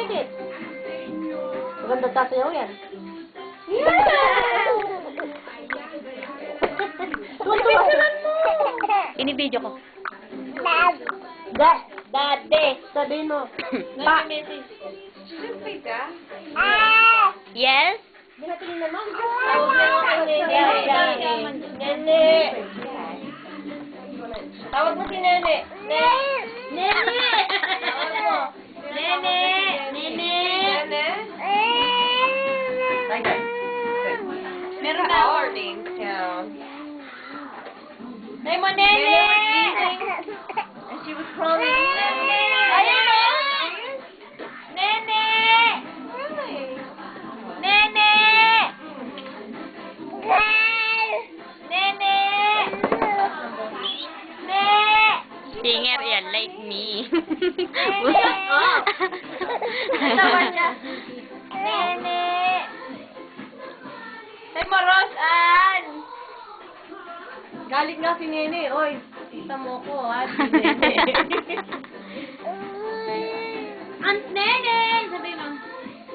take it. Maganda sasayaw yan. Pipicturean mo! Ini-video ko. Dade. Sabihin mo. Siyempre ka? Yes? Hindi natin yun naman. Nene. Tawag mo si Nene. Nene! Tawag mo. Nene! Nene! Nene? Meron na. Our names count. Say mo, Nene! And she was calling Nene! Ayan o! Nene! Really? Nene! Nene! Nene! Singer yan, like me. Tawa niya. Nene! Say mo, Roseann! Galing nga si Nene. Oy, kita mo ko, ha? Si Nene. Aunt Nene! Sabi mo.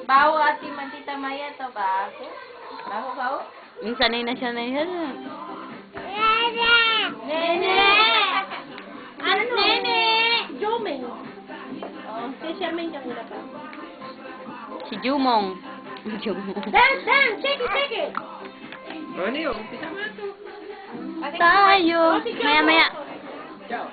Bawo ati man tita Maya to ba? Bawo? Sanay na siya na yan. Nene! Aunt Nene! Jomeng. Oh, si Shermaine yung una pa. Si Jumong. Jumong. Dance! Shake it! Ano yun? Umpisa mo na to. Tayo. Maya-maya. Ciao.